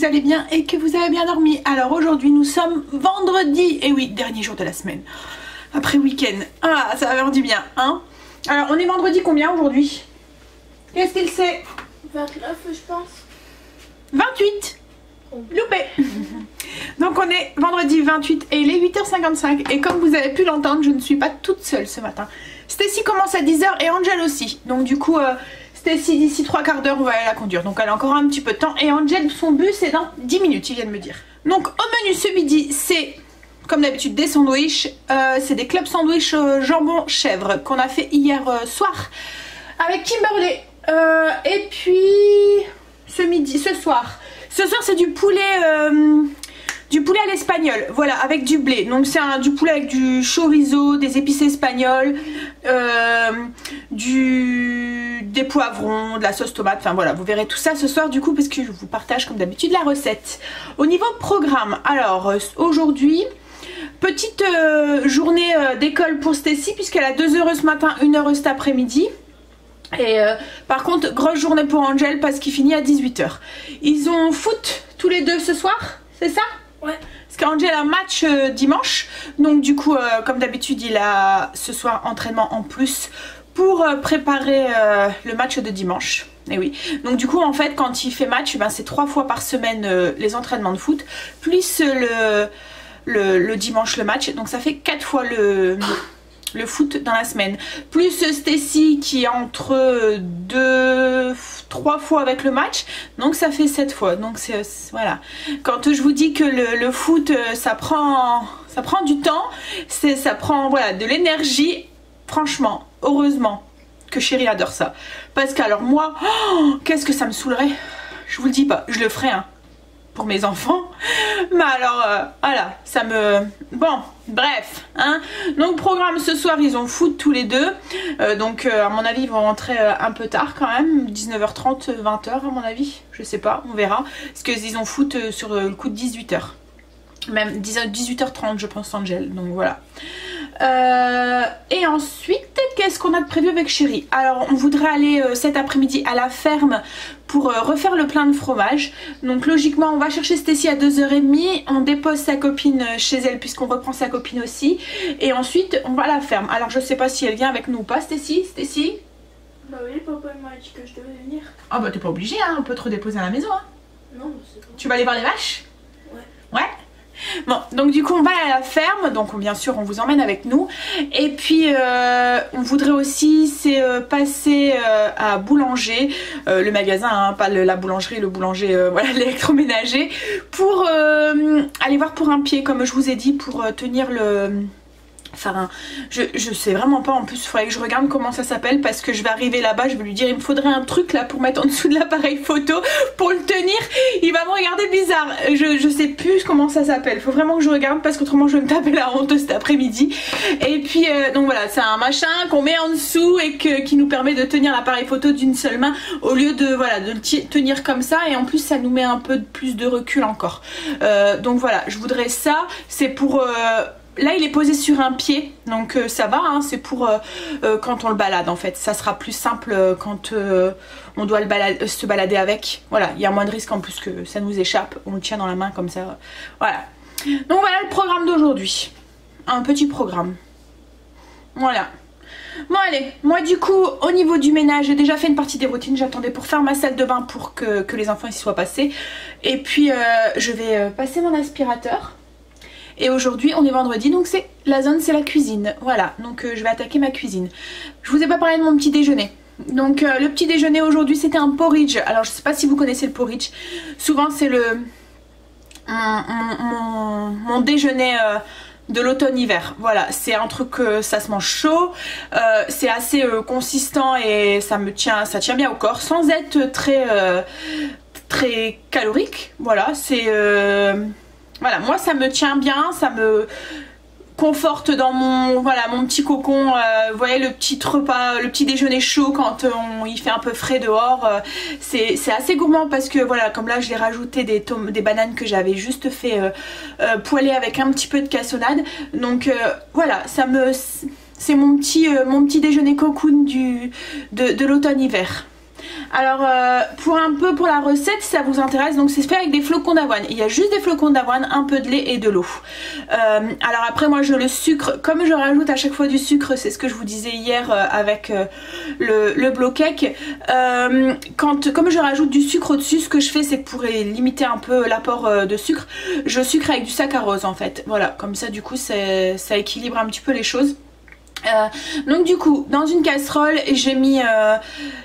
vous allez bien et que vous avez bien dormi. Alors aujourd'hui nous sommes vendredi, et oui, dernier jour de la semaine. Après week-end, ah ça va faire du bien, hein. Alors on est vendredi combien aujourd'hui? Qu'est-ce qu'il sait? 29 je pense. 28. Loupé. Donc on est vendredi 28 et il est 8h55. Et comme vous avez pu l'entendre, je ne suis pas toute seule ce matin. Stacy commence à 10h et Angel aussi. Donc du coup Stacy d'ici 3/4 d'heure on va aller la conduire. Donc elle a encore un petit peu de temps. Et Angel son bus c'est dans 10 minutes, il vient de me dire. Donc au menu ce midi c'est comme d'habitude des sandwichs. C'est des clubs sandwich jambon chèvre qu'on a fait hier soir avec Kimberley. Et puis ce soir c'est du poulet à l'espagnol, voilà, avec du blé. Donc c'est du poulet avec du chorizo, des épices espagnoles, des poivrons, de la sauce tomate, enfin voilà, vous verrez tout ça ce soir du coup parce que je vous partage comme d'habitude la recette. Au niveau programme, alors aujourd'hui, petite journée d'école pour Stacy puisqu'elle a 2 heures ce matin, 1 heure cet après-midi. Et par contre grosse journée pour Angel parce qu'il finit à 18 h. Ils ont foot tous les deux ce soir, c'est ça? Ouais. Parce qu'Angel a un match dimanche. Donc du coup comme d'habitude il a ce soir entraînement en plus pour préparer le match de dimanche. Et oui. Donc du coup en fait quand il fait match, ben, c'est 3 fois par semaine les entraînements de foot. Plus le dimanche le match. Donc ça fait 4 fois le foot dans la semaine, plus Stacy qui est entre 2-3 fois avec le match, donc ça fait 7 fois. Donc c'est voilà, quand je vous dis que le foot ça prend du temps, ça prend voilà de l'énergie. Franchement, heureusement que chérie adore ça, parce que alors moi qu'est-ce que ça me saoulerait, je vous le dis pas, je le ferai hein, pour mes enfants, mais alors voilà, ça me... Bon, bref, hein. Donc programme ce soir, ils ont foot tous les deux, donc à mon avis ils vont rentrer un peu tard quand même, 19h30, 20h à mon avis, je sais pas, on verra, parce qu'ils ont foot sur le coup de 18h, même 18h30 je pense Angel, donc voilà. Et ensuite qu'est-ce qu'on a de prévu avec chérie? Alors on voudrait aller cet après-midi à la ferme pour refaire le plein de fromage. Donc logiquement on va chercher Stacy à 2h30, on dépose sa copine chez elle puisqu'on reprend sa copine aussi, et ensuite on va à la ferme. Alors je sais pas si elle vient avec nous ou pas. Stacy? Bah oui, papa m'a dit que je devais venir. Ah bah t'es pas obligée hein, on peut te redéposer à la maison hein. Non mais c'est bon. Tu vas aller voir les vaches? Ouais. Ouais. Bon, donc du coup on va à la ferme, donc bien sûr on vous emmène avec nous. Et puis on voudrait aussi passer à Boulanger, le magasin, hein, pas la boulangerie, le boulanger, voilà, l'électroménager, pour aller voir pour un pied, comme je vous ai dit, pour tenir le... Enfin, je sais vraiment pas, en plus il faudrait que je regarde comment ça s'appelle parce que je vais arriver là-bas, je vais lui dire il me faudrait un truc là pour mettre en dessous de l'appareil photo pour le tenir, il va me regarder bizarre, je sais plus comment ça s'appelle, faut vraiment que je regarde parce qu'autrement je vais me taper la honte cet après-midi. Et puis donc voilà, c'est un machin qu'on met en dessous et qui nous permet de tenir l'appareil photo d'une seule main au lieu de voilà de le tenir comme ça, et en plus ça nous met un peu plus de recul encore. Donc voilà, je voudrais ça, c'est pour... Là il est posé sur un pied, donc ça va, hein, c'est pour quand on le balade en fait. Ça sera plus simple quand on doit se balader avec. Voilà, il y a moins de risque en plus que ça nous échappe. On le tient dans la main comme ça. Voilà. Donc voilà le programme d'aujourd'hui. Un petit programme. Voilà. Bon allez, moi du coup au niveau du ménage j'ai déjà fait une partie des routines. J'attendais pour faire ma salle de bain pour que les enfants y soient passés. Et puis je vais passer mon aspirateur. Et aujourd'hui on est vendredi, donc la zone c'est la cuisine. Voilà, donc je vais attaquer ma cuisine. Je vous ai pas parlé de mon petit déjeuner. Donc le petit déjeuner aujourd'hui c'était un porridge. Alors je sais pas si vous connaissez le porridge. Souvent c'est mon déjeuner de l'automne-hiver. Voilà, c'est un truc ça se mange chaud, c'est assez consistant et ça tient bien au corps sans être très calorique. Voilà, c'est... Voilà, moi ça me tient bien, ça me conforte dans mon petit cocon. Vous voyez le petit repas, le petit déjeuner chaud quand il fait un peu frais dehors. C'est assez gourmand parce que voilà, comme là je l'ai rajouté des bananes que j'avais juste fait poêler avec un petit peu de cassonade. Donc voilà, c'est mon petit déjeuner cocoon de l'automne-hiver. Alors pour la recette, si ça vous intéresse, donc c'est fait avec des flocons d'avoine. Il y a juste des flocons d'avoine, un peu de lait et de l'eau. Alors après moi le sucre, comme je rajoute à chaque fois du sucre, c'est ce que je vous disais hier avec le blow cake, comme je rajoute du sucre au-dessus, ce que je fais c'est que pour limiter un peu l'apport de sucre, je sucre avec du saccharose en fait. Voilà, comme ça du coup ça équilibre un petit peu les choses. Donc du coup dans une casserole j'ai mis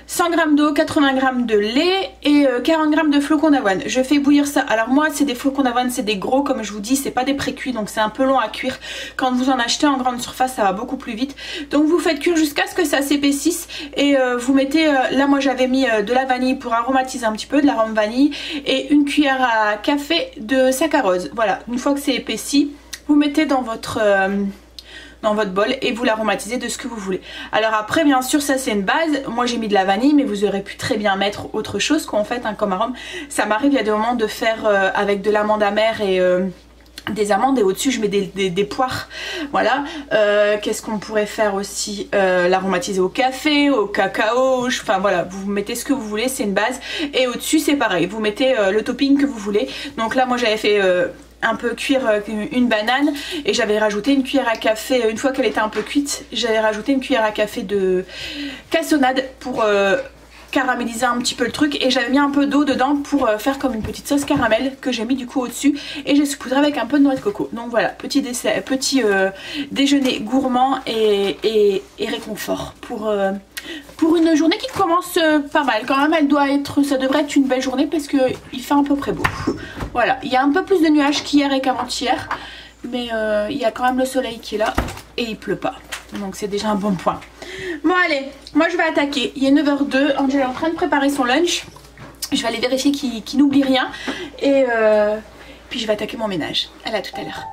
100 g d'eau, 80 g de lait et 40 g de flocons d'avoine. Je fais bouillir ça. Alors moi c'est des flocons d'avoine, c'est des gros comme je vous dis, c'est pas des pré-cuits, donc c'est un peu long à cuire. Quand vous en achetez en grande surface ça va beaucoup plus vite. Donc vous faites cuire jusqu'à ce que ça s'épaississe et vous mettez, là moi j'avais mis de la vanille pour aromatiser un petit peu, de l'arôme vanille, et une cuillère à café de saccharose. Voilà, une fois que c'est épaissi, vous mettez dans votre bol et vous l'aromatisez de ce que vous voulez. Alors après bien sûr ça c'est une base, moi j'ai mis de la vanille mais vous aurez pu très bien mettre autre chose qu'en fait comme arôme. Ça m'arrive il y a des moments de faire avec de l'amande amère et des amandes et au-dessus je mets des poires. Voilà. Qu'est-ce qu'on pourrait faire aussi, l'aromatiser au café, au cacao, enfin voilà, vous mettez ce que vous voulez, c'est une base. Et au-dessus c'est pareil, vous mettez le topping que vous voulez. Donc là moi j'avais fait un peu cuire une banane et j'avais rajouté une cuillère à café, une fois qu'elle était un peu cuite, j'avais rajouté une cuillère à café de cassonade pour caraméliser un petit peu le truc, et j'avais mis un peu d'eau dedans pour faire comme une petite sauce caramel que j'ai mis du coup au dessus, et j'ai saupoudré avec un peu de noix de coco. Donc voilà, petit déjeuner gourmand et réconfort pour une journée qui commence pas mal. Quand même ça devrait être une belle journée parce qu'il fait à peu près beau. Voilà, il y a un peu plus de nuages qu'hier et qu'avant-hier, mais il y a quand même le soleil qui est là et il pleut pas, donc c'est déjà un bon point. Bon allez, moi je vais attaquer, il est 9h02, Angela est en train de préparer son lunch, je vais aller vérifier qu'il n'oublie rien et puis je vais attaquer mon ménage. À tout à l'heure.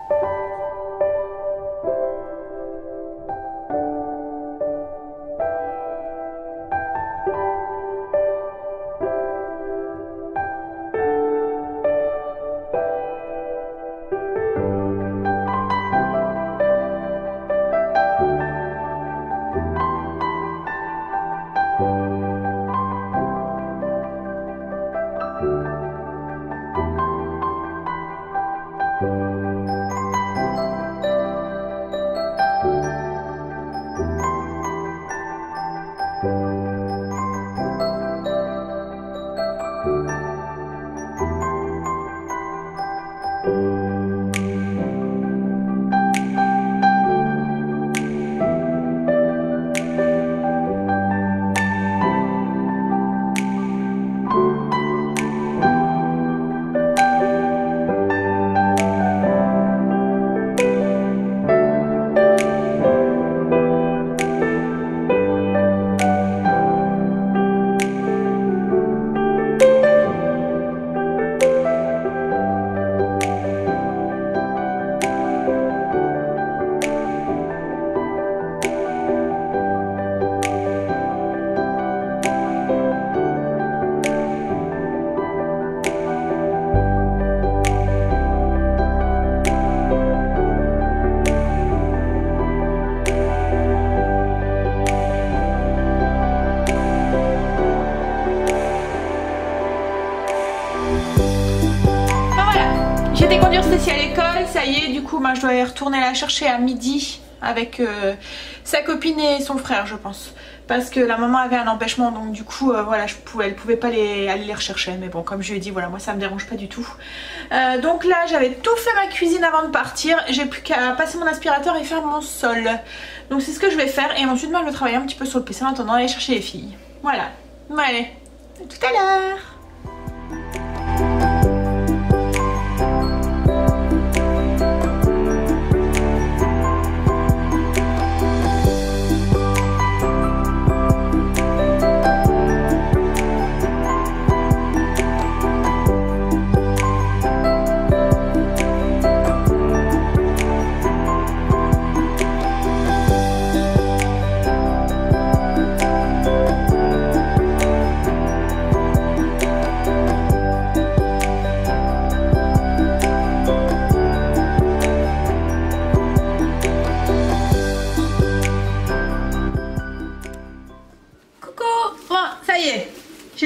J'étais conduire Cécile à l'école, ça y est, du coup moi je dois y retourner la chercher à midi avec sa copine et son frère je pense. Parce que la maman avait un empêchement, donc du coup voilà, elle pouvait pas aller les rechercher. Mais bon, comme je lui ai dit, voilà, moi ça me dérange pas du tout. Donc là j'avais tout fait ma cuisine avant de partir, j'ai plus qu'à passer mon aspirateur et faire mon sol. Donc c'est ce que je vais faire, et ensuite moi je vais travailler un petit peu sur le PC en attendant d'aller chercher les filles. Voilà, bon, allez, à tout à l'heure.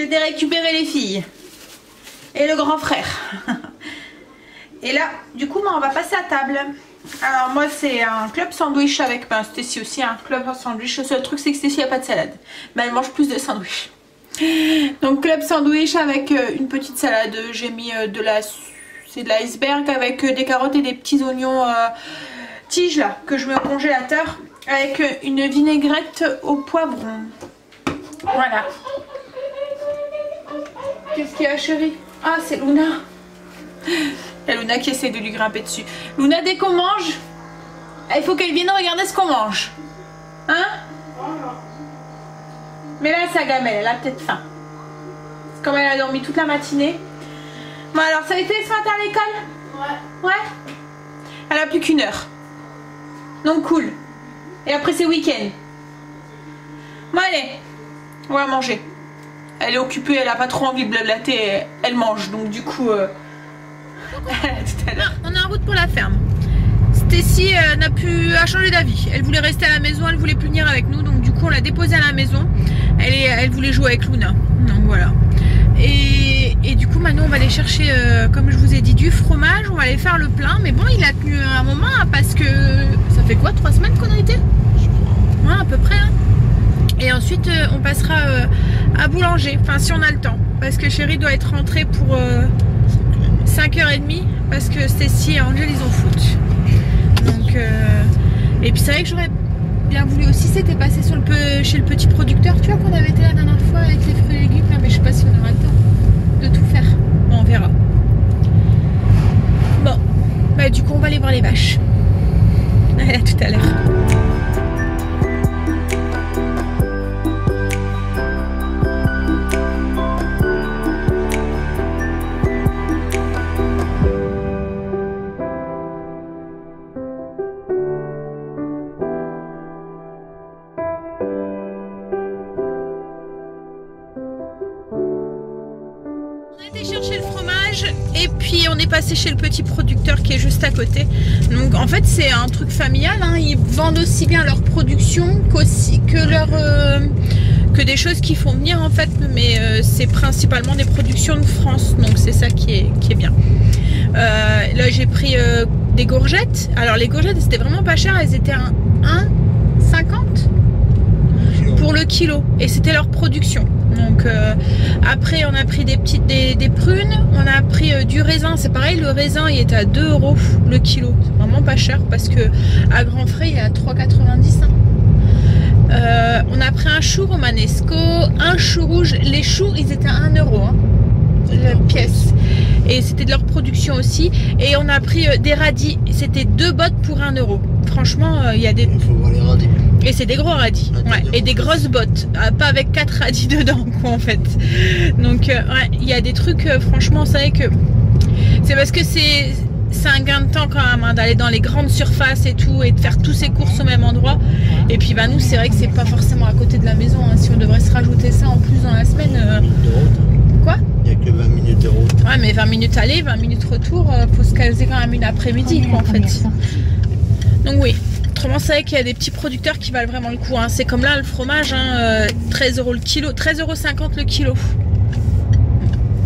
J'ai été récupérer les filles. Et le grand frère. Et là, du coup, on va passer à table. Alors moi, c'est un club sandwich avec Stécie aussi, un club sandwich. Le seul truc, c'est que Stécie n'a pas de salade. Mais elle mange plus de sandwich. Donc club sandwich avec une petite salade. J'ai mis c'est de l'iceberg avec des carottes et des petits oignons tiges là, que je mets au congélateur. Avec une vinaigrette au poivron. Voilà. Qu'est-ce qu'il y a, chérie? Ah, c'est Luna. Il y a Luna qui essaie de lui grimper dessus. Luna, dès qu'on mange, il faut qu'elle vienne regarder ce qu'on mange. Hein? Mais là, sa gamelle, elle a peut-être faim. Comme elle a dormi toute la matinée. Bon, alors, ça a été ce matin à l'école? Ouais. Ouais? Elle a plus qu'une heure. Donc, cool. Et après, c'est week-end. Bon, allez. On va manger. Elle est occupée, elle a pas trop envie de blablater, elle mange. Donc, du coup... tout à l'heure. On est en route pour la ferme. Stécie a changé d'avis. Elle voulait rester à la maison, elle voulait plus venir avec nous. Donc du coup on l'a déposée à la maison. Elle voulait jouer avec Luna. Donc voilà. Et du coup maintenant on va aller chercher, comme je vous ai dit, du fromage. On va aller faire le plein. Mais bon, il a tenu un moment hein, parce que ça fait quoi, 3 semaines qu'on a été? Ouais, à peu près. Hein. Et ensuite on passera à Boulanger. Enfin si on a le temps. Parce que chérie doit être rentrée pour 5h30 parce que Stécie et Angel ils ont foot. Donc et puis c'est vrai que j'aurais bien voulu aussi, c'était passer chez le petit producteur, tu vois, qu'on avait été la dernière fois avec les fruits et légumes là, mais je sais pas si on aura le temps de tout faire. Bon, on verra. Bon, bah du coup on va aller voir les vaches. Allez, à tout à l'heure. Et puis on est passé chez le petit producteur qui est juste à côté. Donc en fait c'est un truc familial hein. Ils vendent aussi bien leur production que des choses qu'ils font venir en fait. Mais c'est principalement des productions de France. Donc c'est ça qui est bien. Là j'ai pris des courgettes. Alors les courgettes c'était vraiment pas cher. Elles étaient à 1,50 pour le kilo. Et c'était leur production. Donc après on a pris des prunes, on a pris du raisin, c'est pareil, le raisin il est à 2 € le kilo, c'est vraiment pas cher parce que à Grand Frais il est à 3,90 hein. On a pris un chou romanesco, un chou rouge, les choux ils étaient à 1 € hein, la pièce, et c'était de leur production aussi. Et on a pris des radis, c'était 2 bottes pour 1 €. Franchement il y a des... Il faut voir les radis. Et c'est des gros radis, ouais, et des grosses bottes, pas avec 4 radis dedans quoi en fait. Donc ouais, il y a des trucs, franchement c'est vrai que c'est parce que c'est un gain de temps quand même hein, d'aller dans les grandes surfaces et tout et de faire tous ces courses au même endroit. Et puis bah nous c'est vrai que c'est pas forcément à côté de la maison hein. Si on devrait se rajouter ça en plus dans la semaine... Quoi? Il n'y a que 20 minutes de route. Ouais mais 20 minutes aller, 20 minutes retour, faut se caser quand même une après-midi quoi en fait. Donc oui. Autrement, c'est vrai qu'il y a des petits producteurs qui valent vraiment le coup. Hein. C'est comme là le fromage, hein, 13 € le kilo, 13,50 € le kilo.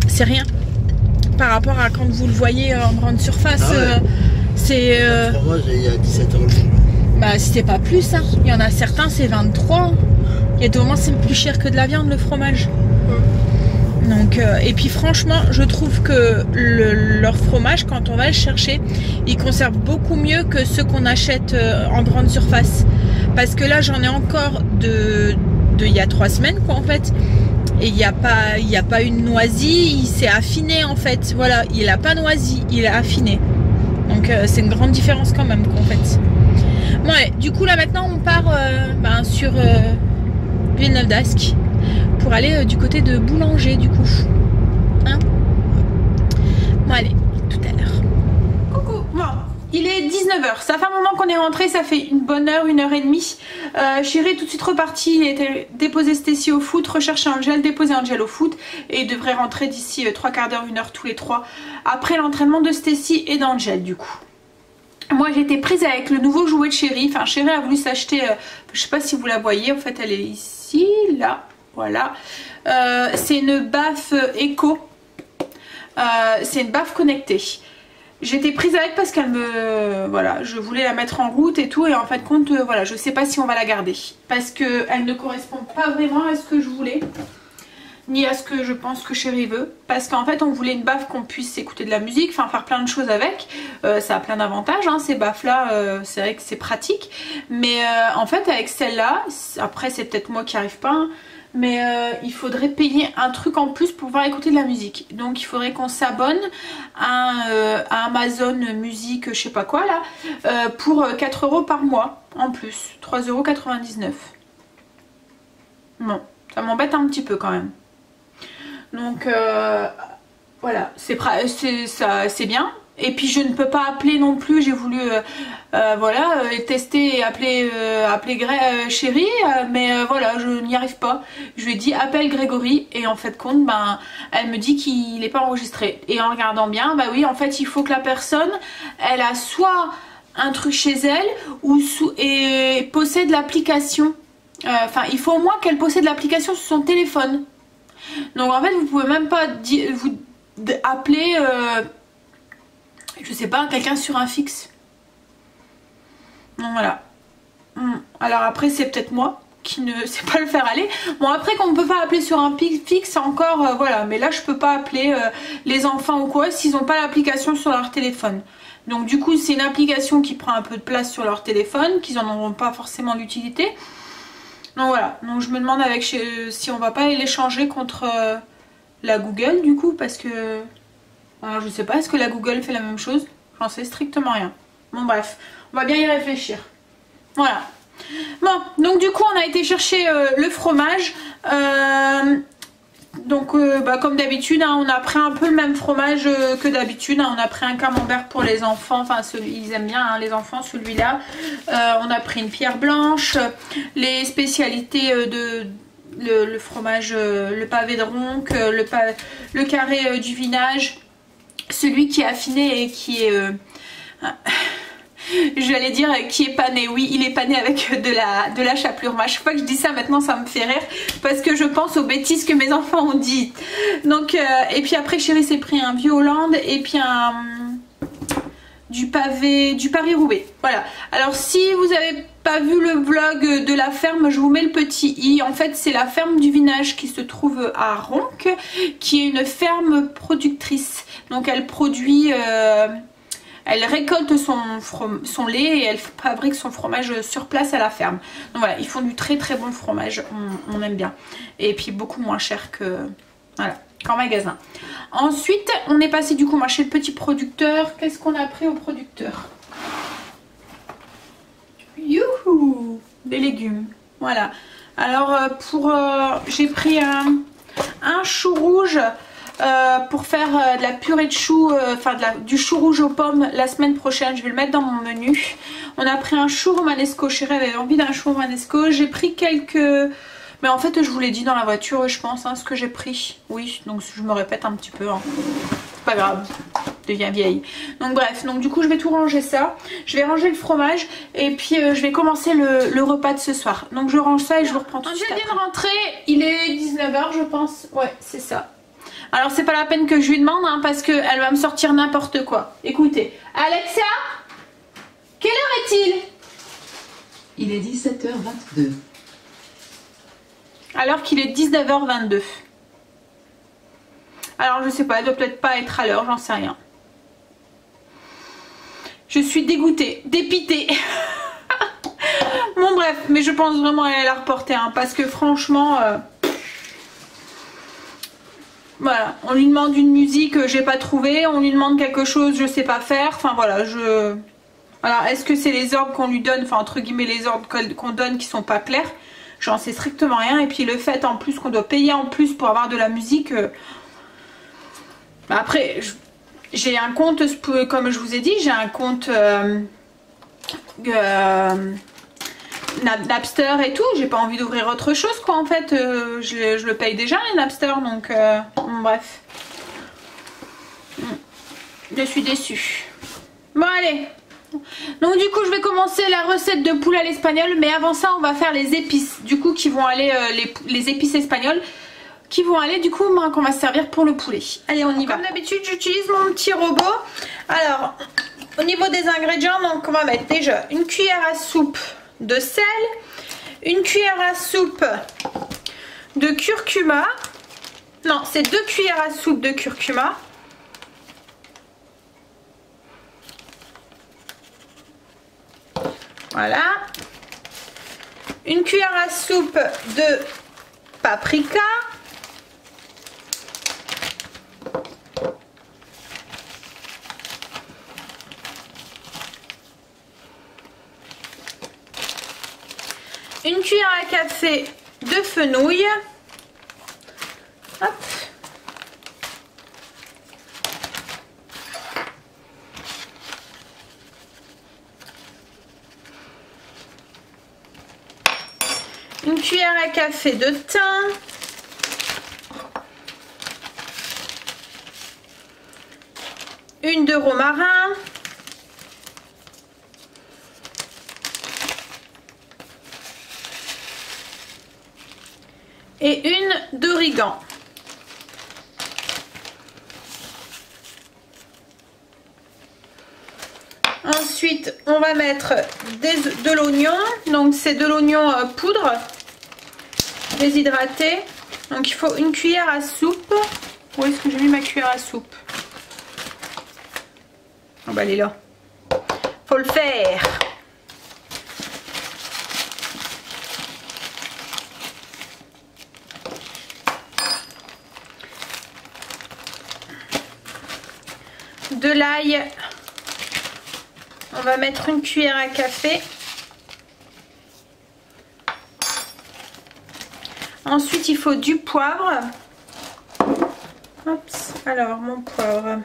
C'est rien par rapport à quand vous le voyez en grande surface. Ah ouais. C'est. Le fromage, il y a 17 € le kilo. Bah, c'était pas plus. Hein. Il y en a certains, c'est 23. Il y a des moments, c'est plus cher que de la viande le fromage. Donc, et puis franchement je trouve que leur fromage quand on va le chercher ils conservent beaucoup mieux que ceux qu'on achète en grande surface, parce que là j'en ai encore de il y a 3 semaines quoi en fait, et il n'y a pas une noisie, il s'est affiné en fait, voilà, il a pas noisi, il a affiné, donc c'est une grande différence quand même quoi en fait. Ouais, du coup là maintenant on part sur Villeneuve d'Ascq pour aller du côté de Boulanger du coup. Hein? Bon allez, tout à l'heure. Coucou, bon, il est 19h, ça fait un moment qu'on est rentré, ça fait une bonne heure, 1h30. Chérie est tout de suite reparti, il était déposé Stécie au foot, rechercher Angel, déposer Angel au foot, et il devrait rentrer d'ici 3 quarts d'heure, 1 heure tous les 3, après l'entraînement de Stécie et d'Angel du coup. Moi j'étais prise avec le nouveau jouet de Chérie, enfin Chérie a voulu s'acheter, je sais pas si vous la voyez, en fait elle est ici, là, Voilà. C'est une baffe éco. C'est une baffe connectée. J'étais prise avec parce qu'elle me... Voilà, je voulais la mettre en route et tout. Et en fin de compte, voilà, je sais pas si on va la garder. Parce qu'elle ne correspond pas vraiment à ce que je voulais. Ni à ce que je pense que chérie veut. Parce qu'en fait, on voulait une baffe qu'on puisse écouter de la musique. Enfin, faire plein de choses avec. Ça a plein d'avantages, hein, ces baffes-là. C'est vrai que c'est pratique. Mais en fait, avec celle-là... Après, c'est peut-être moi qui arrive pas... Hein, mais il faudrait payer un truc en plus pour pouvoir écouter de la musique. Donc il faudrait qu'on s'abonne à Amazon Music, je sais pas quoi là, pour 4 € par mois en plus, 3,99 €. Bon, ça m'embête un petit peu quand même. Donc voilà, c'est bien. Et puis je ne peux pas appeler non plus, j'ai voulu voilà, tester et appeler chérie, mais voilà, je n'y arrive pas. Je lui ai dit appelle Grégory et en fait compte, ben, elle me dit qu'il n'est pas enregistré. Et en regardant bien, bah oui, en fait il faut que la personne, elle a soit un truc chez elle et possède l'application. Enfin, il faut au moins qu'elle possède l'application sur son téléphone. Donc en fait vous pouvez même pas vous appeler... je sais pas, quelqu'un sur un fixe. Donc voilà. Alors après c'est peut-être moi qui ne sais pas le faire aller. Bon après qu'on ne peut pas appeler sur un fixe encore, voilà. Mais là je peux pas appeler les enfants ou quoi s'ils n'ont pas l'application sur leur téléphone. Donc du coup c'est une application qui prend un peu de place sur leur téléphone, qu'ils n'en auront pas forcément d'utilité. Donc voilà. Donc je me demande si on va pas l'échanger contre la Google du coup parce que... Alors je sais pas, est-ce que la Google fait la même chose? J'en sais strictement rien. Bon bref, on va bien y réfléchir. Voilà. Bon, donc du coup on a été chercher le fromage. Donc bah, comme d'habitude, hein, on a pris un peu le même fromage que d'habitude. Hein. On a pris un camembert pour les enfants, enfin ils aiment bien hein, les enfants celui-là. On a pris une pierre blanche, les spécialités le fromage, le pavé de ronque, le carré du vinage. Celui qui est affiné et qui est... j'allais dire qui est pané. Oui, il est pané avec de la chapelure. À chaque fois que je dis ça maintenant, ça me fait rire. Parce que je pense aux bêtises que mes enfants ont dit. Donc, et puis après, chérie s'est pris un vieux Hollande et puis du Paris-Roubaix. Voilà. Alors, si vous n'avez pas vu le vlog de la ferme, je vous mets le petit i. En fait, c'est la ferme du vinage qui se trouve à Ronque, qui est une ferme productrice. Donc elle produit, elle récolte son lait et elle fabrique son fromage sur place à la ferme. Donc voilà, ils font du très très bon fromage, on aime bien. Et puis beaucoup moins cher qu'en magasin. Ensuite, on est passé du coup chez le petit producteur. Qu'est-ce qu'on a pris au producteur? Youhou! Des légumes. Voilà. Alors j'ai pris un chou rouge. Pour faire de la purée de choux, enfin du chou rouge aux pommes la semaine prochaine, je vais le mettre dans mon menu. On a pris un chou romanesco, chérie avait envie d'un chou romanesco. J'ai pris quelques... Mais en fait je vous l'ai dit dans la voiture je pense, hein, ce que j'ai pris. Oui, donc je me répète un petit peu. Hein. C'est pas grave, je deviens vieille. Donc bref, donc du coup je vais tout ranger ça. Je vais ranger le fromage et puis je vais commencer le repas de ce soir. Donc je range ça et je vous reprends tout de suite. Je viens de rentrer, il est 19 h je pense. Ouais, c'est ça. Alors c'est pas la peine que je lui demande hein, parce qu'elle va me sortir n'importe quoi. Écoutez, Alexa, quelle heure est-il? Il est 17h22. Alors qu'il est 19h22. Alors je sais pas, elle doit peut-être pas être à l'heure, j'en sais rien. Je suis dégoûtée, dépitée. Bon bref, mais je pense vraiment à la reporter hein, parce que franchement... Voilà, on lui demande une musique, j'ai pas trouvé, on lui demande quelque chose, je sais pas faire, enfin voilà, Alors, est-ce que c'est les ordres qu'on lui donne, enfin entre guillemets les ordres qu'on donne qui sont pas clairs? J'en sais strictement rien, et puis le fait en plus qu'on doit payer en plus pour avoir de la musique... Bah après, j'ai un compte, comme je vous ai dit, j'ai un compte... Napster et tout, j'ai pas envie d'ouvrir autre chose quoi en fait, je le paye déjà les Napster donc bref, je suis déçue. Bon allez, Donc du coup je vais commencer la recette de poulet à l'espagnol, mais avant ça on va faire les épices du coup qui vont aller, les épices espagnoles qui vont aller du coup qu'on va servir pour le poulet. Allez on y va. Comme d'habitude j'utilise mon petit robot. Alors au niveau des ingrédients, donc on va mettre déjà une cuillère à soupe de sel, une cuillère à soupe de curcuma, non c'est 2 cuillères à soupe de curcuma. Voilà. Une cuillère à soupe de paprika. Une cuillère à café de fenouil. Hop. Une cuillère à café de thym. Une de romarin. Et une d'origan. Ensuite, on va mettre de l'oignon. Donc, c'est de l'oignon poudre déshydraté. Donc, il faut une cuillère à soupe. Où est-ce que j'ai mis ma cuillère à soupe? Oh, bah, elle est là. Faut le faire. De l'ail, on va mettre une cuillère à café. Ensuite, il faut du poivre. Oups, alors mon poivre.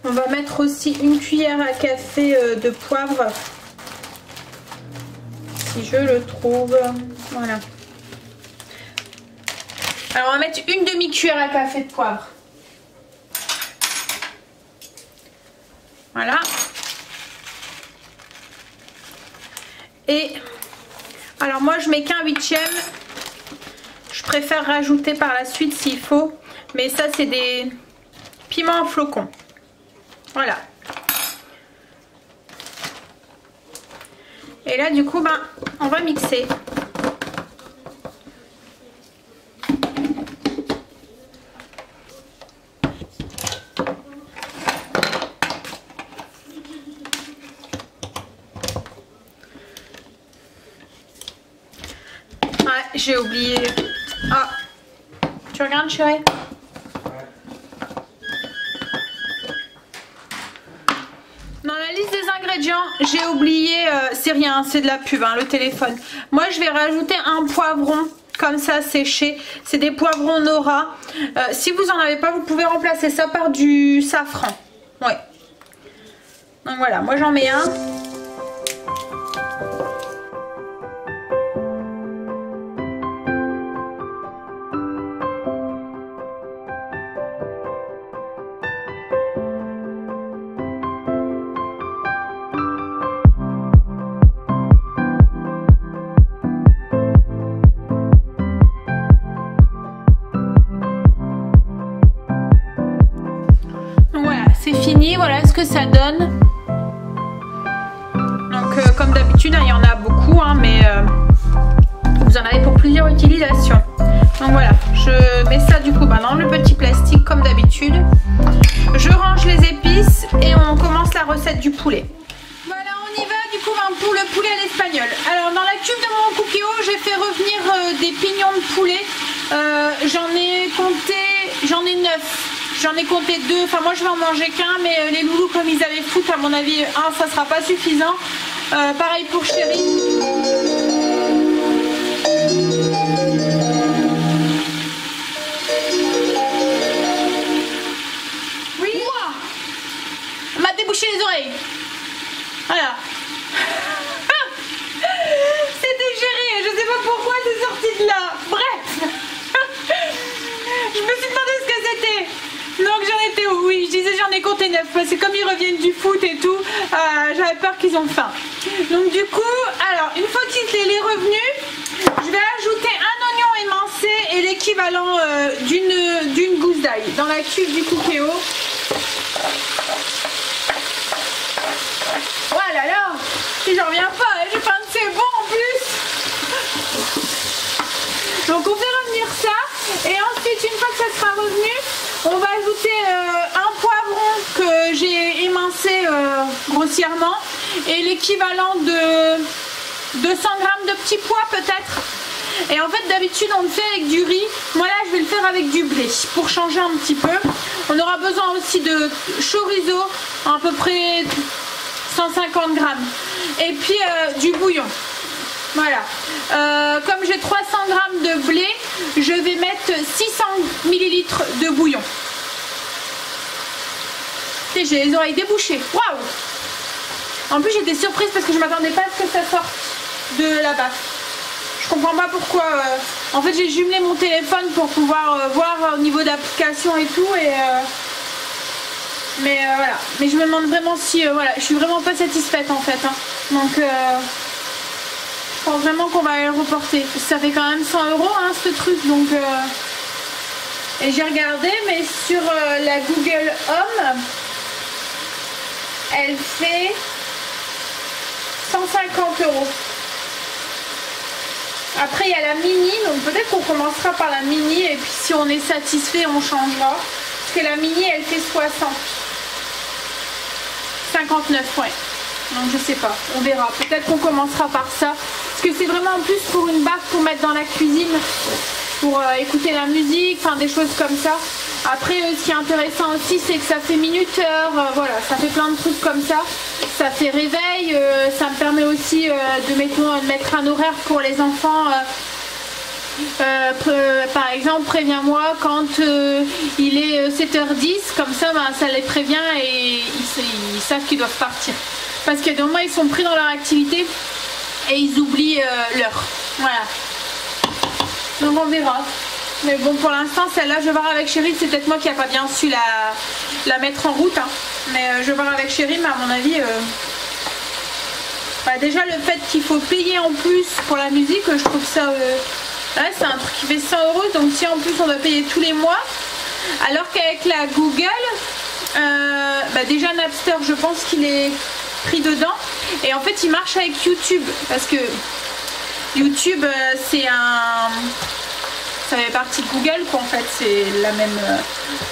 On va mettre aussi une cuillère à café de poivre. Si je le trouve. Voilà. Alors, on va mettre une demi-cuillère à café de poivre. Voilà. Et alors moi je mets qu'un 8e. Je préfère rajouter par la suite s'il faut. Mais ça c'est des piments en flocons. Voilà. Et là du coup ben, on va mixer. J'ai oublié. Ah, tu regardes chérie? Dans la liste des ingrédients, j'ai oublié, c'est rien, c'est de la pub, hein, le téléphone. Moi, je vais rajouter un poivron comme ça séché. C'est des poivrons Nora. Si vous en avez pas, vous pouvez remplacer ça par du safran. Ouais. Donc voilà, moi j'en mets un. Voilà ce que ça donne. Donc comme d'habitude, il y en a beaucoup, hein, mais vous en avez pour plusieurs utilisations. Donc voilà, je mets ça du coup dans le petit plastique comme d'habitude. Je range les épices et on commence la recette du poulet. Voilà, on y va du coup pour le poulet à l'espagnol. Alors dans la cuve de mon cookéo, j'ai fait revenir des pignons de poulet. J'en ai 9. J'en ai compté 2, enfin moi je vais en manger qu'un, mais les loulous comme ils avaient foutu, à mon avis un ça sera pas suffisant. Pareil pour Chéri. Oui. On m'a débouché les oreilles. Voilà. C'était Chéri, je sais pas pourquoi c'est sorti de là. Bref. Je me suis demandé ce que c'était. Donc j'en étais où? Oui, je disais j'en est compté 9 parce que comme ils reviennent du foot et tout, j'avais peur qu'ils ont faim. Donc du coup, alors une fois qu'il est revenu, je vais ajouter un oignon émincé et l'équivalent d'une gousse d'ail dans la cuve du Cookéo. Oh là là, si j'en reviens pas, j'ai faim de c'est bon en plus. Donc on fait revenir ça et ensuite une fois que ça sera revenu, on va ajouter un poivron que j'ai émincé grossièrement et l'équivalent de 200 g de petits pois peut-être. Et en fait d'habitude on le fait avec du riz, moi là je vais le faire avec du blé pour changer un petit peu. On aura besoin aussi de chorizo, à peu près 150 g et puis du bouillon. Voilà, comme j'ai 300 g de blé, je vais mettre 600 ml de bouillon. Et j'ai les oreilles débouchées, waouh! En plus j'étais surprise parce que je m'attendais pas à ce que ça sorte de là-bas. Je comprends pas pourquoi. En fait j'ai jumelé mon téléphone pour pouvoir voir au niveau d'application et tout mais voilà. Mais je me demande vraiment si voilà, je suis vraiment pas satisfaite en fait. Hein. Donc je pense vraiment qu'on va le reporter. Ça fait quand même 100 € hein, ce truc donc. Et j'ai regardé mais sur la Google Home, elle fait 150 €. Après il y a la mini, donc peut-être qu'on commencera par la mini et puis si on est satisfait on changera. Parce que la mini elle fait 59 ouais. Donc je sais pas, on verra. Peut-être qu'on commencera par ça. Parce que c'est vraiment en plus pour une barre pour mettre dans la cuisine. Pour écouter la musique, enfin des choses comme ça. Après ce qui est intéressant aussi c'est que ça fait minuteur, voilà, ça fait plein de trucs comme ça. Ça fait réveil, ça me permet aussi de mettre un horaire pour les enfants. Par exemple préviens-moi quand il est 7h10, comme ça ça les prévient et ils savent qu'ils doivent partir. Parce que normalement ils sont pris dans leur activité et ils oublient l'heure. Voilà. Donc on verra. Mais bon pour l'instant celle-là je vais voir avec Chérie, c'est peut-être moi qui n'ai pas bien su la mettre en route. Hein. Mais je vais voir avec Chérie, mais à mon avis... Bah, déjà le fait qu'il faut payer en plus pour la musique, je trouve ça... Là c'est un truc qui fait 100 €, donc si en plus on doit payer tous les mois, alors qu'avec la Google, bah déjà Napster je pense qu'il est pris dedans, et en fait il marche avec YouTube, parce que YouTube c'est un... ça fait partie de Google quoi en fait, c'est la même...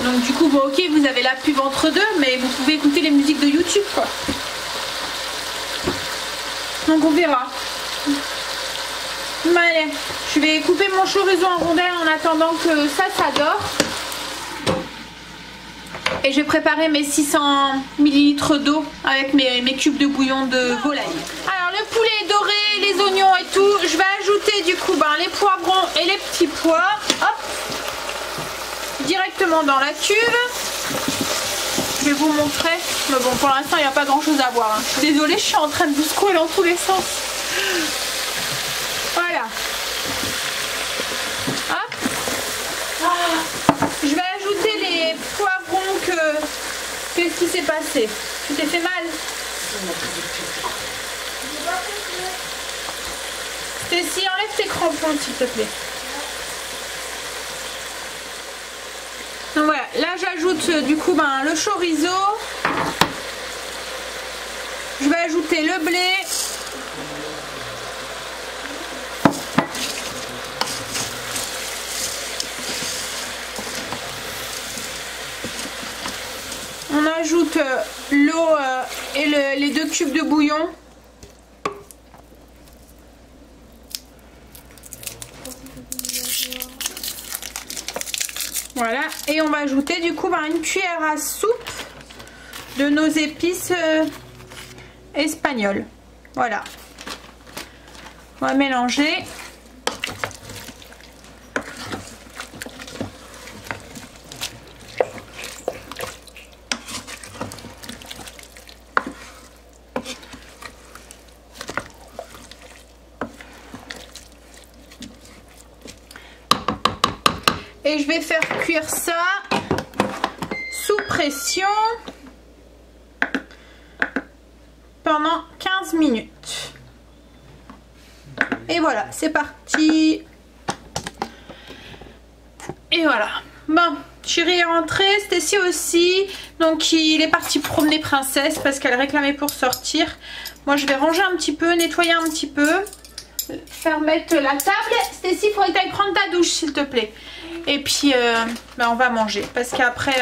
Donc du coup bon ok vous avez la pub entre deux, mais vous pouvez écouter les musiques de YouTube quoi. Donc on verra. Allez, je vais couper mon chorizo en rondelles en attendant que ça dore. Et je vais préparer mes 600 ml d'eau avec mes cubes de bouillon de volaille. Alors le poulet est doré, les oignons et tout. Je vais ajouter du coup les poivrons et les petits pois. Hop, directement dans la cuve. Je vais vous montrer. Mais bon pour l'instant il n'y a pas grand chose à voir. Hein. Je suis désolée, je suis en train de vous secouer dans tous les sens. Voilà. Hop. Je vais ajouter les poivrons que... Qu'est-ce qui s'est passé? Tu t'es fait mal? Stécie, enlève tes crampons s'il te plaît. Donc voilà, là j'ajoute du coup le chorizo. Je vais ajouter le blé. On ajoute l'eau et les 2 cubes de bouillon. Voilà, et on va ajouter du coup une cuillère à soupe de nos épices espagnoles. Voilà. On va mélanger. Et je vais faire cuire ça sous pression pendant 15 minutes. Et voilà, c'est parti. Et voilà. Bon, Chérie est rentrée, Stacy aussi. Donc il est parti promener Princesse parce qu'elle réclamait pour sortir. Moi je vais ranger un petit peu, nettoyer un petit peu. Faire mettre la table. Stacy, il faudrait que tu ailles prendre ta douche s'il te plaît. Et puis ben, on va manger. Parce qu'après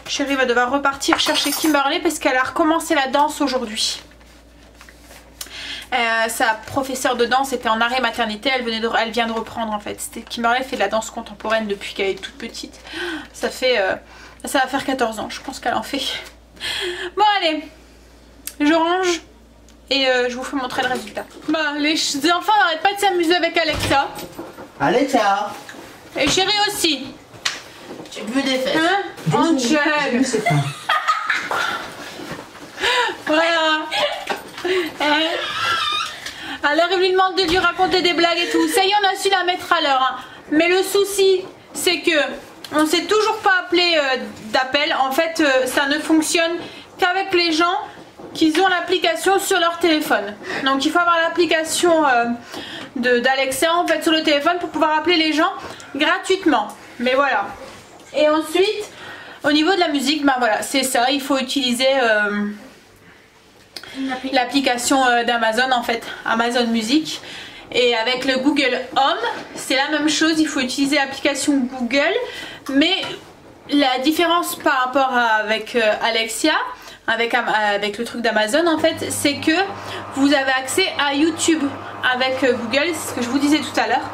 Chérie va devoir repartir chercher Kimberly parce qu'elle a recommencé la danse aujourd'hui. Sa professeure de danse était en arrêt maternité, elle vient de reprendre en fait. Kimberly fait de la danse contemporaine depuis qu'elle est toute petite. Ça va faire 14 ans, je pense qu'elle en fait. Bon allez, je range et je vous fais montrer le résultat. Bah, les enfants n'arrêtent pas de s'amuser avec Alexa. Alexa. Et Chérie aussi. Tu veux des fesses? Hein? Angel. Voilà. Alors il lui demande de lui raconter des blagues et tout. Ça y est, on a su la mettre à l'heure. Hein. Mais le souci, c'est que on ne sait toujours pas appeler d'appel. En fait, ça ne fonctionne qu'avec les gens qui ont l'application sur leur téléphone. Donc il faut avoir l'application d'Alexa en fait sur le téléphone pour pouvoir appeler les gens gratuitement. Mais voilà. Et ensuite, au niveau de la musique, ben voilà, c'est ça. Il faut utiliser l'application d'Amazon en fait, Amazon Music. Et avec le Google Home, c'est la même chose. Il faut utiliser l'application Google, mais la différence par rapport avec Alexia, avec le truc d'Amazon en fait, c'est que vous avez accès à YouTube avec Google, c'est ce que je vous disais tout à l'heure.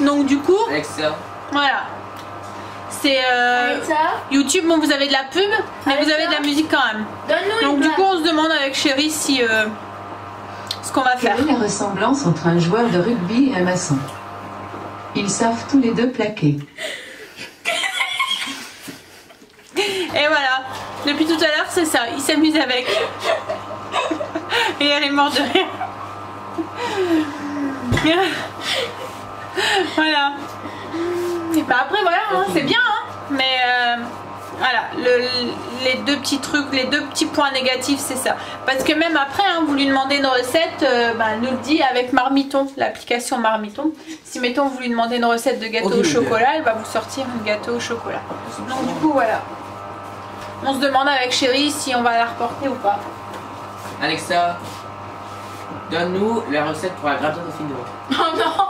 Donc du coup, Alexa. Voilà. C'est YouTube, bon vous avez de la pub, mais Alexa, vous avez de la musique quand même. Donc du coup on se demande avec Chérie si ce qu'on va faire. Quelle est la ressemblance entre un joueur de rugby et un maçon? Ils savent tous les deux plaquer. Et voilà, depuis tout à l'heure c'est ça, il s'amuse avec. Et elle est morte de rire. Voilà. Et bah après voilà, hein, c'est bien, hein, mais voilà, les deux petits trucs, les deux petits points négatifs c'est ça. Parce que même après, hein, vous lui demandez une recette, bah, elle nous le dit avec Marmiton, l'application Marmiton. Si mettons vous lui demandez une recette de gâteau au chocolat, elle va vous sortir un gâteau au chocolat. Donc du coup voilà. On se demande avec Chérie si on va la reporter ou pas. Alexa, donne-nous la recette pour la gratin dauphinois. Oh non!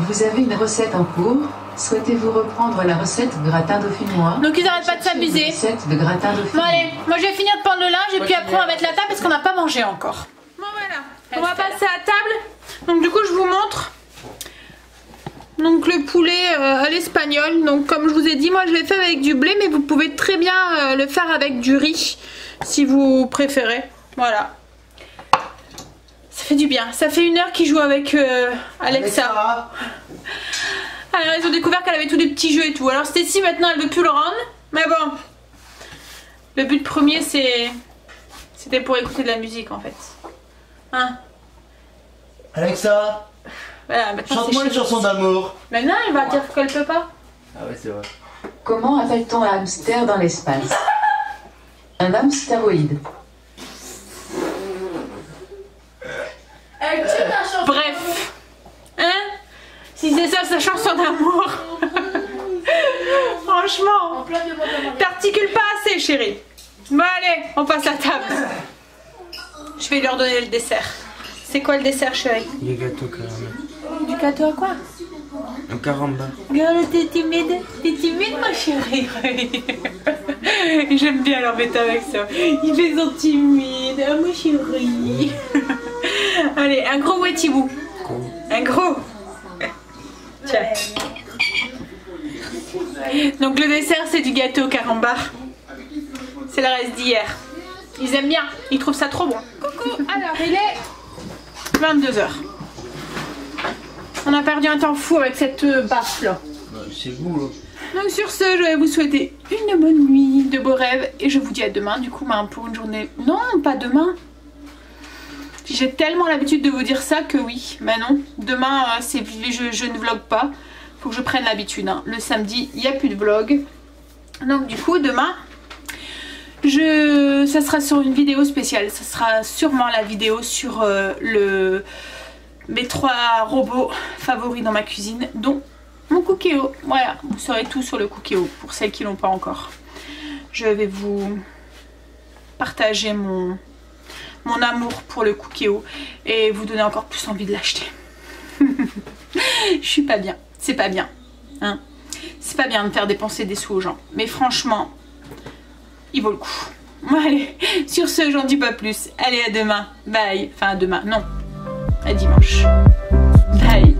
Vous avez une recette en cours. Souhaitez-vous reprendre la recette gratin dauphinois? Donc ils n'arrêtent pas de s'amuser. Recette de gratin dauphinois. Bon allez, moi je vais finir de prendre le linge et puis après on va mettre la table parce qu'on n'a pas mangé encore. Bon voilà, on va passer à table. Donc du coup je vous montre. Donc le poulet à l'espagnol. Donc comme je vous ai dit, moi je l'ai fait avec du blé, mais vous pouvez très bien le faire avec du riz si vous préférez. Voilà. Ça fait du bien. Ça fait 1 heure qu'ils jouent avec Alexa. Alors ils ont découvert qu'elle avait tous des petits jeux et tout. Alors Stacy maintenant elle veut plus le rendre. Mais bon. Le but premier c'était pour écouter de la musique en fait. Hein? Alexa, Voilà, chante-moi une chanson d'amour. Maintenant elle va dire qu'elle peut pas. Ah ouais c'est vrai. Comment appelle-t-on un hamster dans l'espace? Un hamstéroïde. Bref. Hein? Si c'est ça sa chanson d'amour. Franchement. T'articules pas assez chérie. Bon allez, on passe à table. Je vais leur donner le dessert. C'est quoi le dessert chérie? Du gâteau caramel. Du gâteau à quoi? Un caramba. Regarde, t'es timide. T'es timide ma chérie. J'aime bien l'embêter avec ça. Il fait son timide. Ah ma chérie. Allez, un gros Wettibou. Un gros. Tiens. Donc le dessert c'est du gâteau au carambar. C'est le reste d'hier. Ils aiment bien, ils trouvent ça trop bon. Coucou, alors il est 22 h. On a perdu un temps fou avec cette baffe là. C'est vous là. Donc sur ce, je vais vous souhaiter une bonne nuit, de beaux rêves et je vous dis à demain. Du coup, pour une journée... Non, pas demain. J'ai tellement l'habitude de vous dire ça que oui. Mais non, demain, je ne vlog pas. Faut que je prenne l'habitude. Hein. Le samedi, il n'y a plus de vlog. Donc du coup, demain, ça sera sur une vidéo spéciale. Ça sera sûrement la vidéo sur mes 3 robots favoris dans ma cuisine, dont mon Cookéo. Voilà, vous saurez tout sur le Cookéo pour celles qui l'ont pas encore. Je vais vous partager mon amour pour le Cookéo et vous donner encore plus envie de l'acheter. Je suis pas bien, c'est pas bien, hein. C'est pas bien de faire dépenser des sous aux gens, mais franchement, il vaut le coup. Bon, allez, sur ce, j'en dis pas plus. Allez, à demain. Bye. Enfin, à demain, non. À dimanche. Bye.